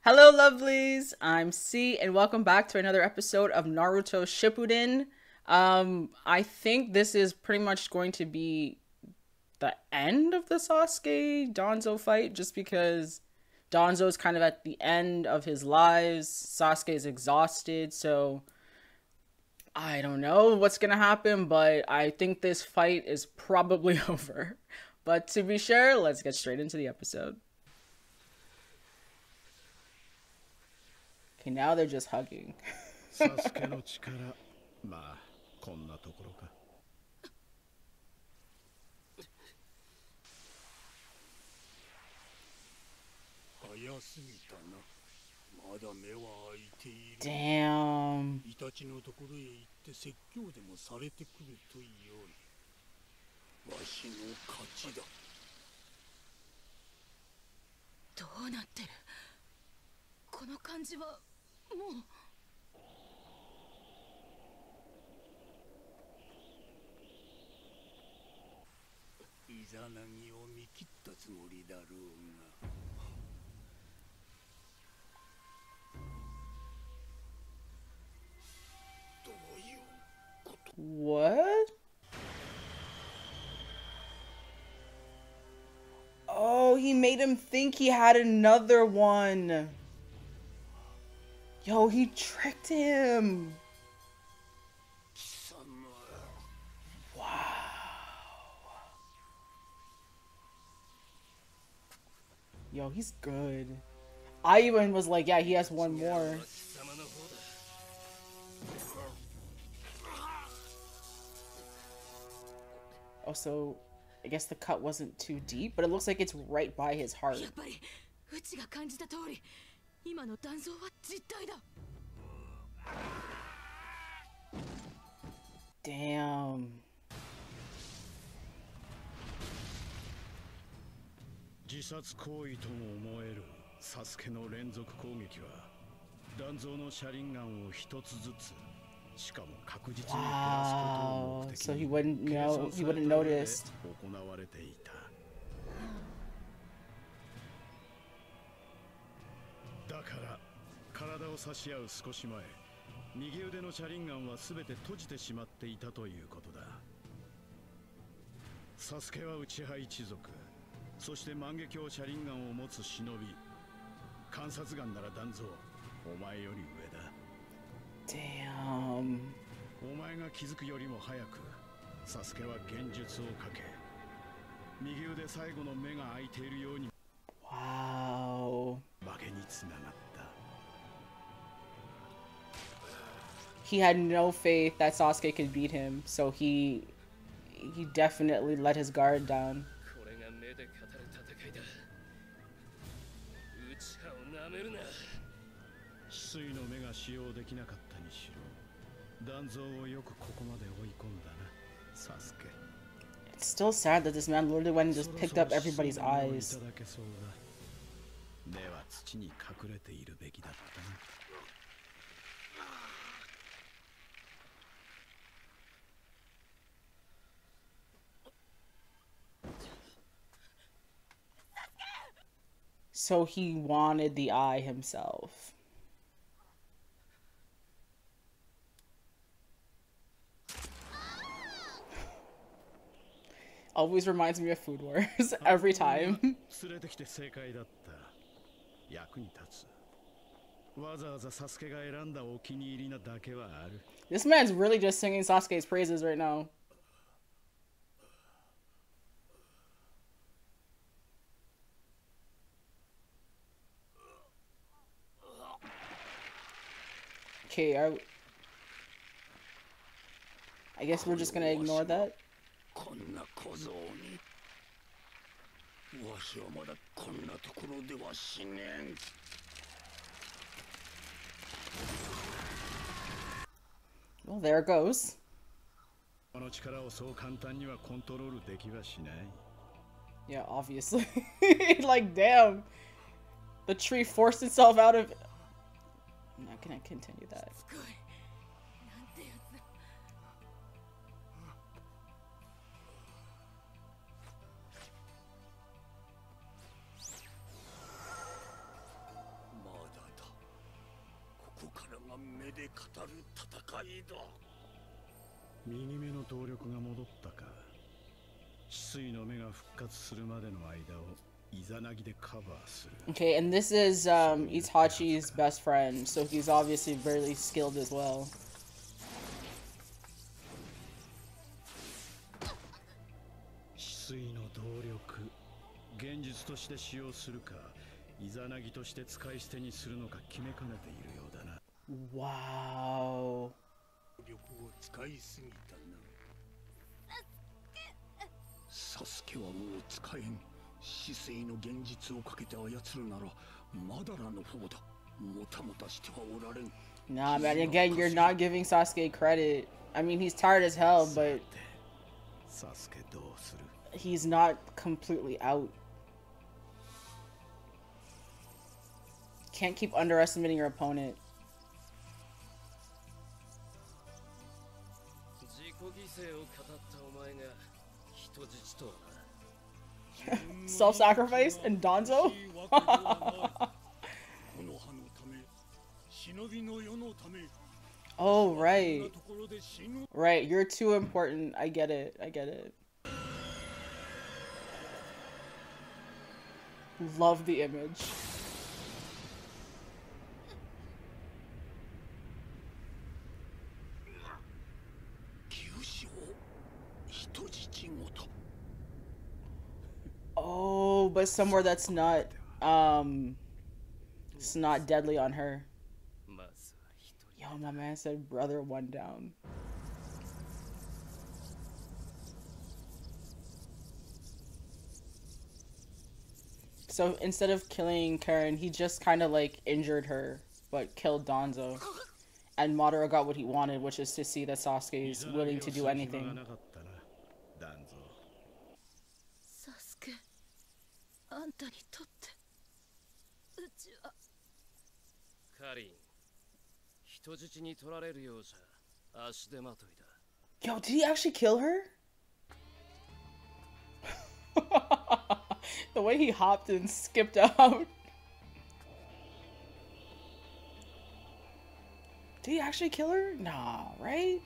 Hello lovelies, I'm C and welcome back to another episode of Naruto Shippuden. I think this is pretty much going to be the end of the Sasuke Danzo fight, just because Danzo's kind of at the end of his lives. Sasuke is exhausted, so I don't know what's gonna happen, but I think this fight is probably over. But to be sure, let's get straight into the episode. Okay, now they're just hugging. Damn. What? Oh, he made him think he had another one. Yo, he tricked him. Wow. Yo, he's good. I even was like, yeah, he has one more. Oh, so I guess the cut wasn't too deep, but it looks like it's right by his heart. Damn. Wow, so he wouldn't know, he wouldn't notice. Damn. Wow. He had no faith that Sasuke could beat him, so he definitely let his guard down. It's still sad that this man literally went and just picked up everybody's eyes. So he wanted the eye himself. Always reminds me of Food Wars every time. This man's really just singing Sasuke's praises right now. Okay, I guess we're just gonna ignore that. Well, there it goes. Yeah, obviously. Like, damn. The tree forced itself out of... I'm not gonna continue that. Okay, and this is Itachi's best friend, so he's obviously very skilled as well. Wow. Nah, man, again, you're not giving Sasuke credit. I mean, he's tired as hell, but he's not completely out. Can't keep underestimating your opponent. Self-sacrifice and Danzo? Oh, right. Right, you're too important. I get it. I get it. Love the image. Oh, but somewhere that's not, it's not deadly on her. Yo, my man said brother one down. So instead of killing Karen, he just kind of like injured her, but killed Danzo. And Madara got what he wanted, which is to see that Sasuke is willing to do anything. Yo, did he actually kill her? The way he hopped and skipped out. Did he actually kill her? Nah, right?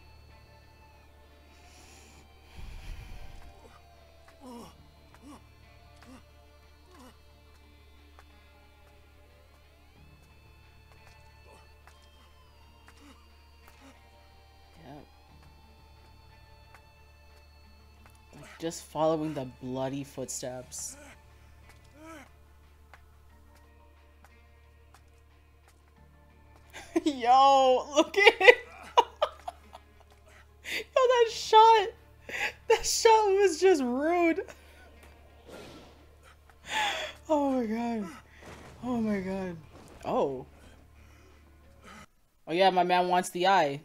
Yep. Like just following the bloody footsteps. Yo, look at it. Yo, that shot was just rude. Oh my god. Oh my god. Oh. Oh yeah, my man wants the eye.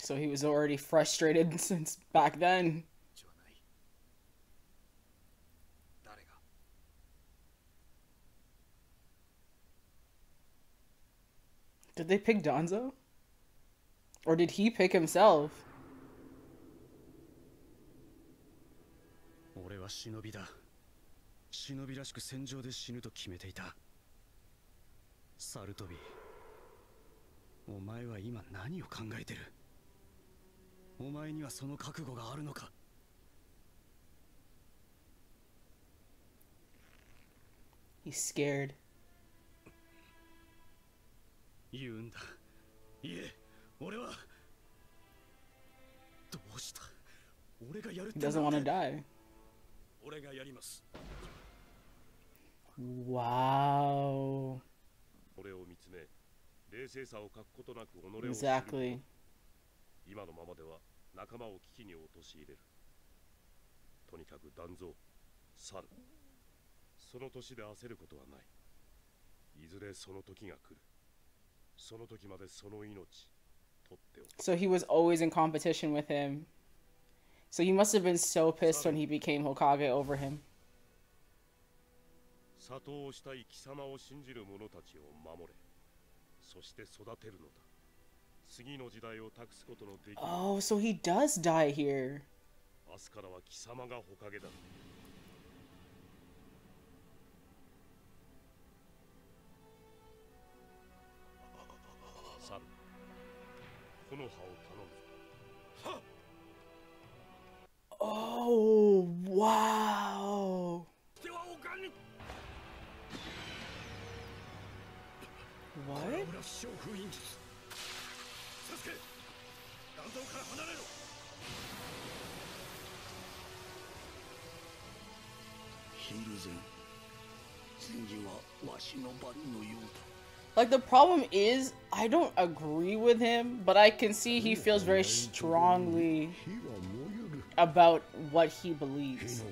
So he was already frustrated since back then. Did they pick Danzo? Or did he pick himself? He's scared. He doesn't want to die. Wow. Exactly. 今のままでは仲間を危機に陥れる。とにかく断蔵、去る。その年で焦ることはない。いずれその時が来る。その時までその命取っておく。 So he was always in competition with him. So he must have been so pissed when he became Hokage over him. 里をしたい貴様を信じる者たちを守れ。そして育てるのだ。 Oh, so he does die here. Oh, wow. What? Like, the problem is, I don't agree with him, but I can see he feels very strongly about what he believes.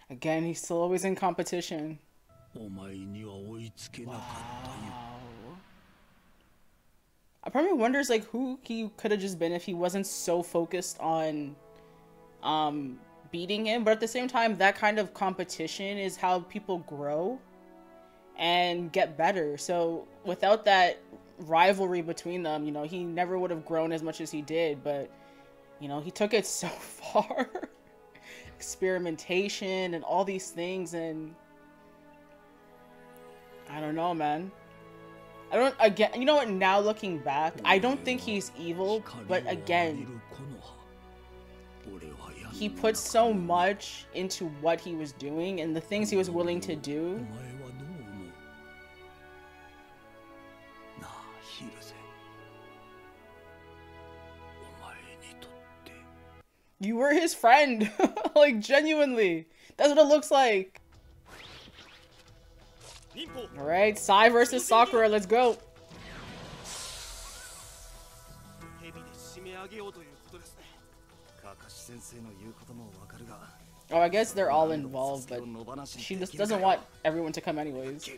Again, he's still always in competition. Wow. I probably wonders like who he could have just been if he wasn't so focused on beating him, but at the same time that kind of competition is how people grow and get better. So without that rivalry between them, you know, he never would have grown as much as he did, but you know, he took it so far. Experimentation and all these things, and I don't know, man. I don't, again, you know what, now looking back, I don't think he's evil, but again, he put so much into what he was doing and the things he was willing to do. You were his friend. Like, genuinely. That's what it looks like. Alright, Sai versus Sakura, let's go. Oh, I guess they're all involved, but she just doesn't want everyone to come anyways.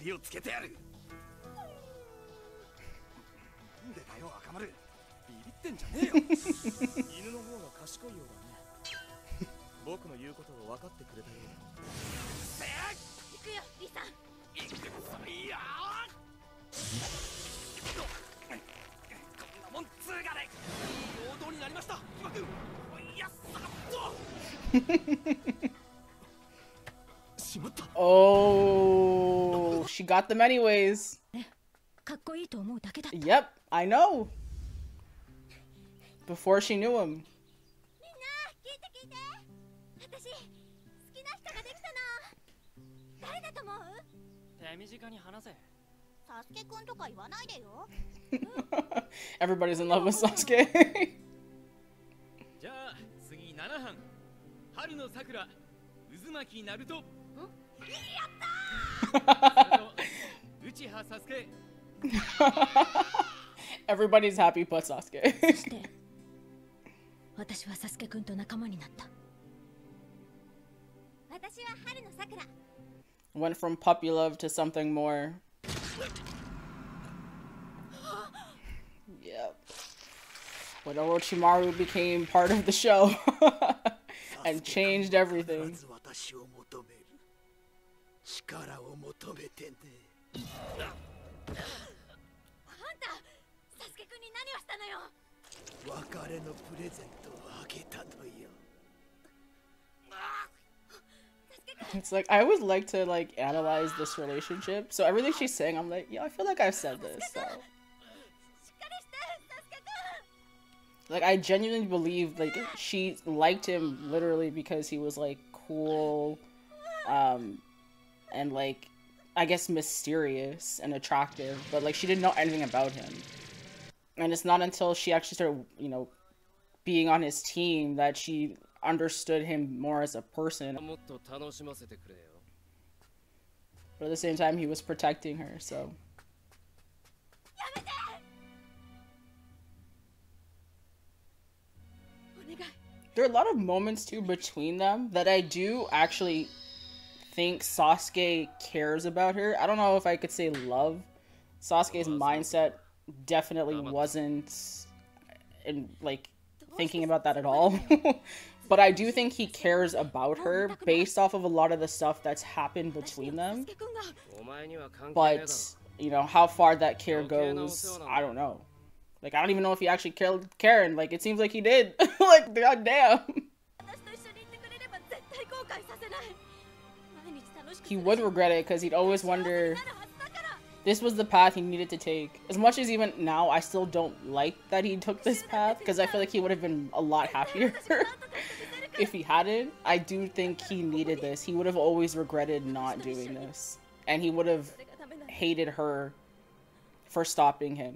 Oh, she got them anyways. Yep, I know. Before she knew him. Everybody's in love with Sasuke. Everybody's happy but Sasuke. Went from puppy love to something more. Yep. When Orochimaru became part of the show and changed everything. It's like, I always like to like analyze this relationship. So everything she's saying, I'm like, yeah, I feel like I've said this. So. Like, I genuinely believe, like, she liked him literally because he was, like, cool, and, like, I guess mysterious and attractive, but, like, she didn't know anything about him. And it's not until she actually started, you know, being on his team that she understood him more as a person. But at the same time, he was protecting her, so... There are a lot of moments, too, between them that I do actually think Sasuke cares about her. I don't know if I could say love. Sasuke's mindset definitely wasn't in, like, thinking about that at all. But I do think he cares about her based off of a lot of the stuff that's happened between them. But, you know, how far that care goes, I don't know. Like, I don't even know if he actually killed Karen. Like, it seems like he did. Like, goddamn. He would regret it because he'd always wonder... This was the path he needed to take. As much as even now, I still don't like that he took this path, because I feel like he would have been a lot happier if he hadn't. I do think he needed this. He would have always regretted not doing this. And he would have hated her for stopping him.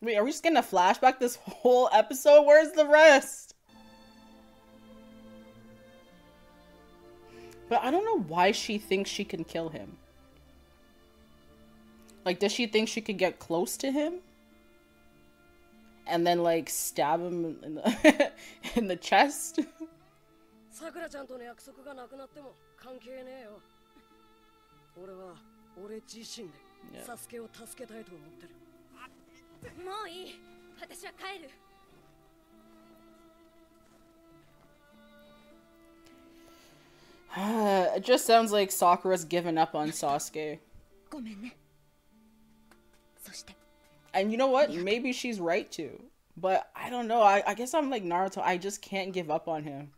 Wait, are we just getting a flashback this whole episode? Where's the rest? But I don't know why she thinks she can kill him. Like, does she think she could get close to him? And then, like, stab him in the, in the chest? Sakura-chan to の約束がなくなっても関係ねえよ。俺は俺自身でサスケを助けたいと思ってる。もういい。私は帰る。It just sounds like Sakura's given up on Sasuke. And you know what? Maybe she's right to. But I don't know. I guess I'm like Naruto. I just can't give up on him.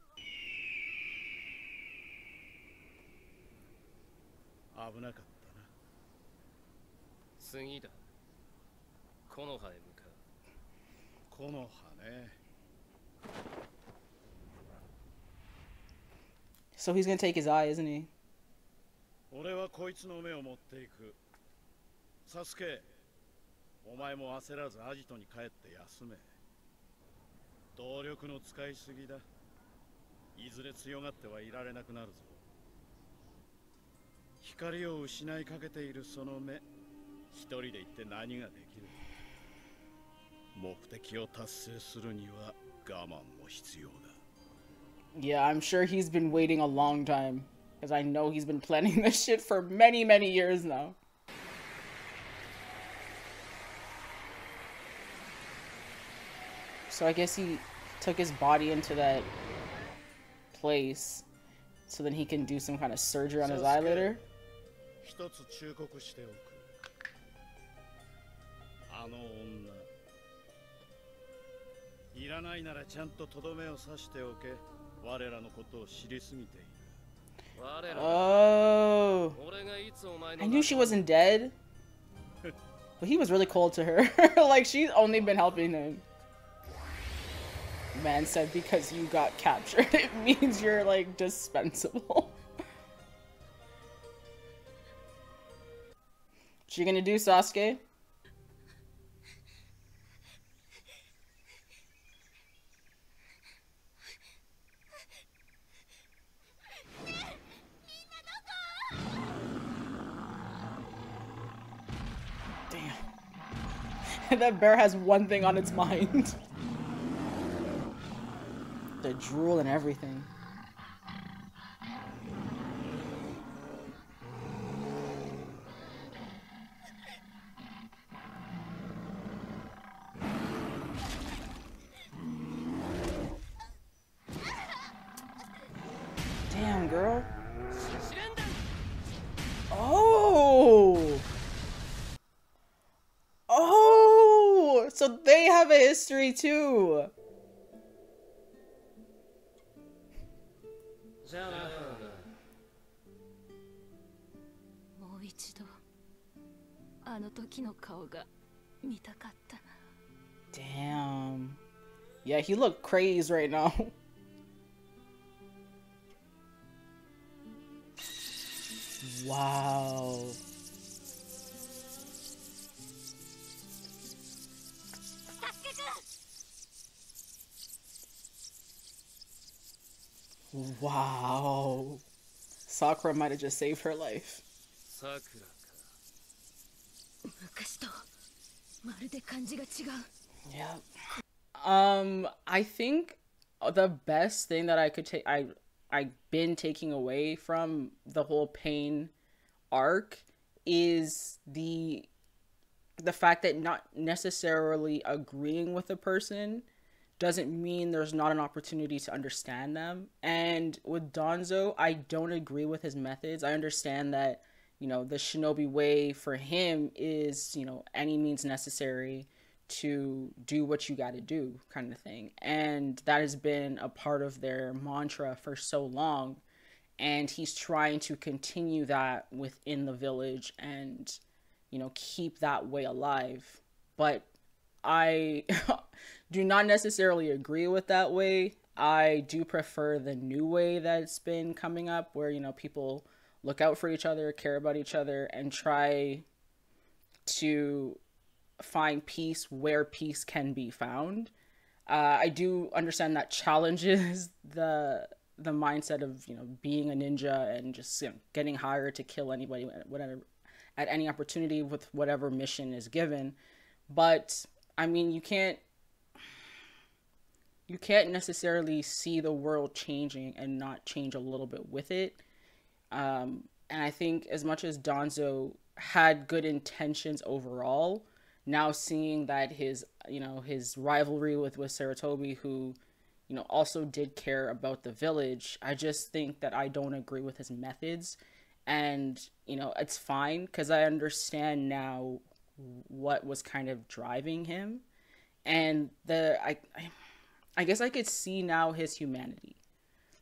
So he's gonna take his eye, isn't he? Sasuke, お前も焦らずアジトに帰って休め。動力の使いすぎだ。いずれ強がってはいられなくなるぞ。光を失いかけているその目、一人で行って何ができる。目的を達成するには我慢も必要だ。Yeah, I'm sure he's been waiting a long time, because I know he's been planning this shit for many, many years now. So I guess he took his body into that place so then he can do some kind of surgery on his eye later. Oh, I knew she wasn't dead, but he was really cold to her. Like, she's only been helping him. Man said because you got captured, it means you're, like, dispensable. What you gonna do, Sasuke? Damn. That bear has one thing on its mind. The drool and everything. Damn, girl. Oh! So they have a history too. じゃあな。もう一度あの時の顔が見たかったな。 Damn. Yeah, he looked crazed right now. Wow. Wow. Sakura might have just saved her life. さくらか。昔とまるで感じが違う。 Yeah. I think the best thing that I could take I've been taking away from the whole pain arc is the fact that not necessarily agreeing with a person doesn't mean there's not an opportunity to understand them. And with Danzo, I don't agree with his methods. I understand that, you know, the shinobi way for him is, you know, any means necessary to do what you got to do, kind of thing. And that has been a part of their mantra for so long. And he's trying to continue that within the village and, you know, keep that way alive. But I do not necessarily agree with that way. I do prefer the new way that's been coming up where, you know, people look out for each other, care about each other, and try to find peace where peace can be found. I do understand that challenges the mindset of, you know, being a ninja and just, you know, getting hired to kill anybody whatever at any opportunity with whatever mission is given. But I mean, you can't necessarily see the world changing and not change a little bit with it. And I think as much as Danzo had good intentions overall, now seeing that his, you know, his rivalry with Sarutobi, who, you know, also did care about the village, I just think that I don't agree with his methods. And, you know, it's fine because I understand now what was kind of driving him. And I guess I could see now his humanity.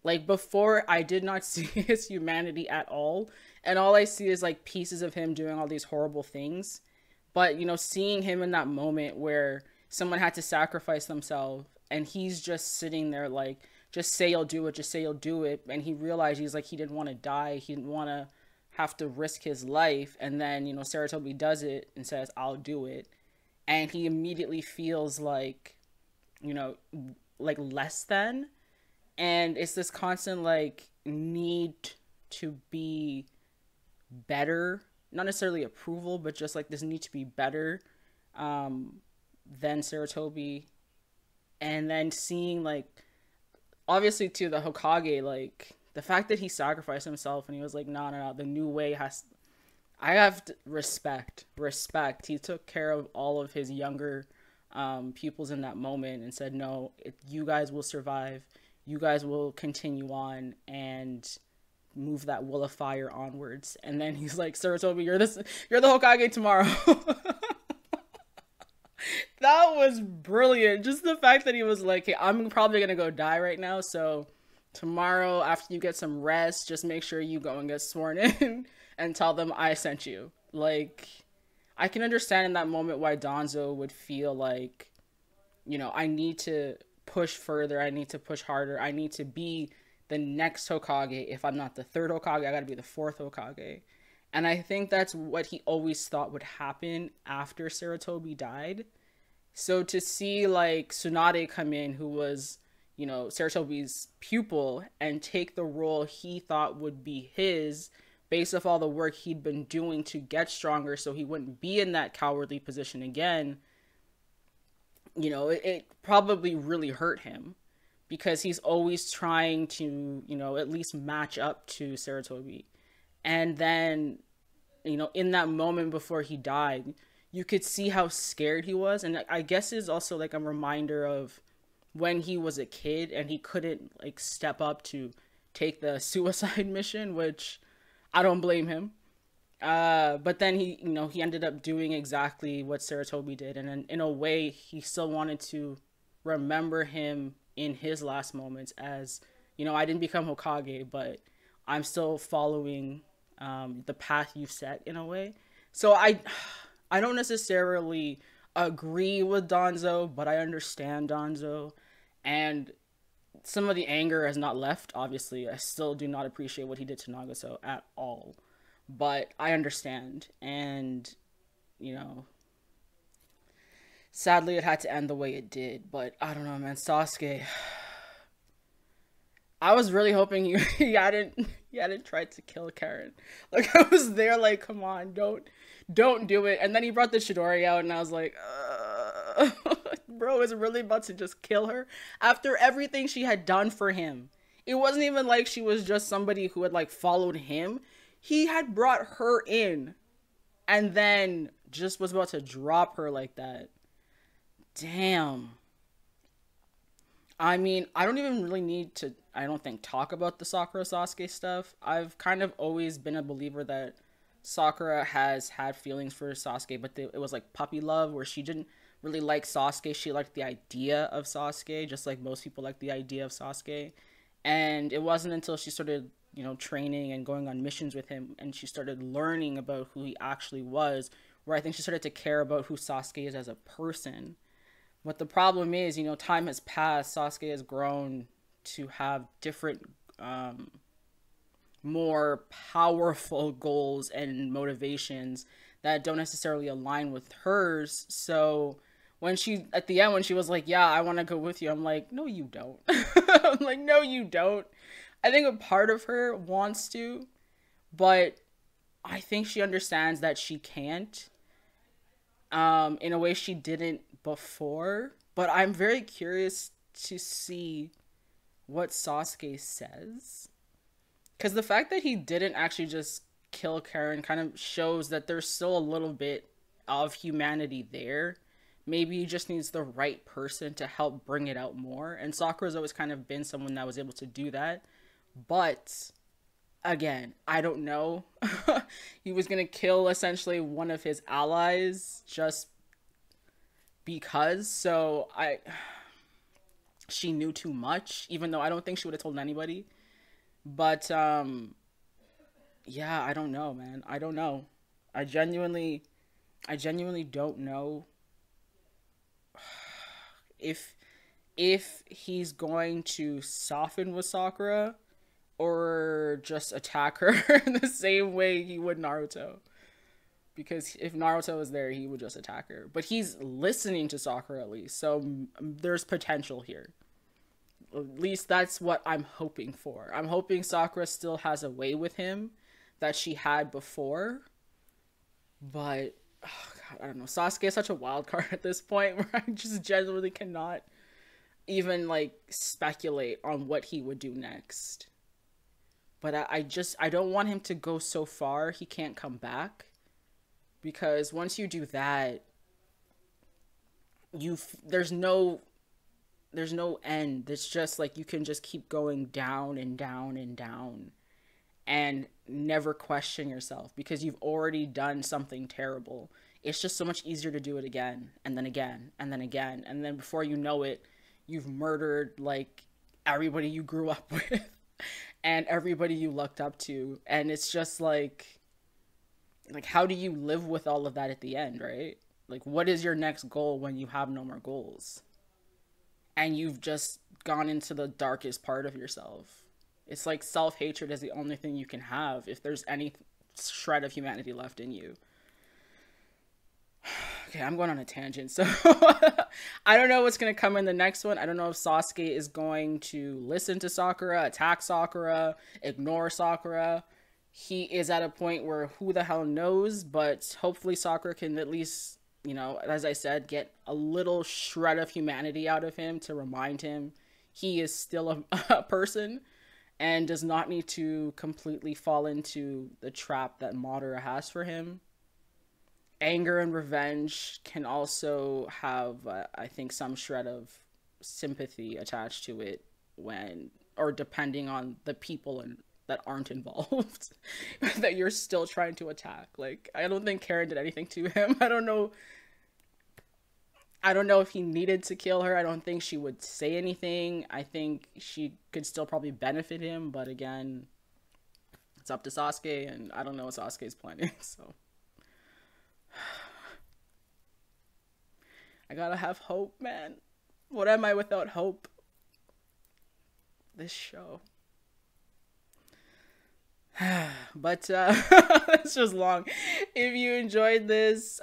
Like, before, I did not see his humanity at all. And all I see is, like, pieces of him doing all these horrible things. But, you know, seeing him in that moment where someone had to sacrifice themselves and he's just sitting there like, just say you'll do it, just say you'll do it. And he realized he's like, he didn't want to die. He didn't want to have to risk his life. And then, you know, Sarutobi does it and says, I'll do it. And he immediately feels like, you know, like less than. And it's this constant, like, need to be better. Not necessarily approval, but just, like, this need to be better than Sarutobi. And then seeing, like, obviously, too, the Hokage, like, the fact that he sacrificed himself and he was like, no, the new way has... I have respect. He took care of all of his younger pupils in that moment and said, no, you guys will survive. You guys will continue on and move that will of fire onwards. And then he's like, Sarutobi, you're the Hokage tomorrow. That was brilliant. Just the fact that he was like, hey, I'm probably gonna go die right now, so tomorrow after you get some rest, just make sure you go and get sworn in and tell them I sent you. Like, I can understand in that moment why Danzo would feel like, you know, I need to push further, I need to push harder, I need to be the next Hokage. If I'm not the third Hokage, I gotta be the fourth Hokage. And I think that's what he always thought would happen after Sarutobi died. So to see, like, Tsunade come in, who was, you know, Sarutobi's pupil, and take the role he thought would be his, based off all the work he'd been doing to get stronger so he wouldn't be in that cowardly position again, you know, it probably really hurt him. Because he's always trying to, you know, at least match up to Sarutobi. And then, you know, in that moment before he died, you could see how scared he was. And I guess it's also like a reminder of when he was a kid and he couldn't, like, step up to take the suicide mission, which I don't blame him. But then he ended up doing exactly what Saratobi did, and in a way, he still wanted to remember him in his last moments as, I didn't become Hokage, but I'm still following the path you set in a way. So I don't necessarily agree with Danzo, but I understand Danzo, and some of the anger has not left. Obviously, I still do not appreciate what he did to Nagato at all, but I understand, and you know, sadly, it had to end the way it did. But I don't know, man. Sasuke, I was really hoping he hadn't tried to kill Karen. Like I was there, like, come on, don't do it. And then he brought the Chidori out, and I was like, bro is really about to just kill her after everything she had done for him. It wasn't even like she was just somebody who had like followed him. He had brought her in, and then just was about to drop her like that. Damn. I mean, I don't even really need to, I don't think, talk about the Sakura Sasuke stuff. I've kind of always been a believer that Sakura has had feelings for Sasuke, but it was like puppy love, where she didn't really like Sasuke. She liked the idea of Sasuke, just like most people like the idea of Sasuke. And it wasn't until she started, training and going on missions with him, and she started learning about who he actually was, where I think she started to care about who Sasuke is as a person. But the problem is, time has passed. Sasuke has grown to have different, more powerful goals and motivations that don't necessarily align with hers. So at the end, when she was like, yeah, I want to go with you, I'm like, no, you don't. I'm like, no, you don't. I think a part of her wants to, but I think she understands that she can't, in a way she didn't before. But I'm very curious to see what Sasuke says, because the fact that he didn't actually just kill Karen kind of shows that there's still a little bit of humanity there. Maybe he just needs the right person to help bring it out more, and Sakura's always kind of been someone that was able to do that. But again, I don't know. He was gonna kill essentially one of his allies just because. So she knew too much, even though I don't think she would have told anybody. But yeah, I don't know, man. I don't know. I genuinely don't know if he's going to soften with Sakura or just attack her the same way he would Naruto. Because if Naruto was there, he would just attack her. But he's listening to Sakura at least, so there's potential here. At least that's what I'm hoping for. I'm hoping Sakura still has a way with him that she had before. But, oh God, I don't know. Sasuke is such a wild card at this point, where I just genuinely cannot even, like, speculate on what he would do next. But I don't want him to go so far he can't come back. Because once you do that, there's no end. It's just like you can just keep going down and down and down and never question yourself, because you've already done something terrible. It's just so much easier to do it again and then again and then again. And then before you know it, you've murdered like everybody you grew up with and everybody you looked up to. And it's just like how do you live with all of that at the end, right? Like, what is your next goal when you have no more goals? And you've just gone into the darkest part of yourself. It's like self-hatred is the only thing you can have if there's any shred of humanity left in you. Okay, I'm going on a tangent. So I don't know what's going to come in the next one. I don't know if Sasuke is going to listen to Sakura, attack Sakura, ignore Sakura. He is at a point where who the hell knows, but hopefully Sakura can at least, as I said, get a little shred of humanity out of him to remind him he is still a person and does not need to completely fall into the trap that Madara has for him. Anger and revenge can also have, I think, some shred of sympathy attached to it depending on the people and that aren't involved that you're still trying to attack. Like, I don't think Karen did anything to him. I don't know if he needed to kill her. I don't think she would say anything. I think she could still probably benefit him, but again, it's up to Sasuke, and I don't know what Sasuke's planning, so. I gotta have hope, man. What am I without hope? This show. But it's just long. If you enjoyed this,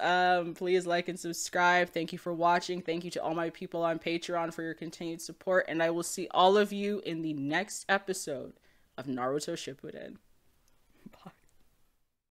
please like and subscribe. Thank you for watching. Thank you to all my people on Patreon for your continued support, and I will see all of you in the next episode of Naruto Shippuden.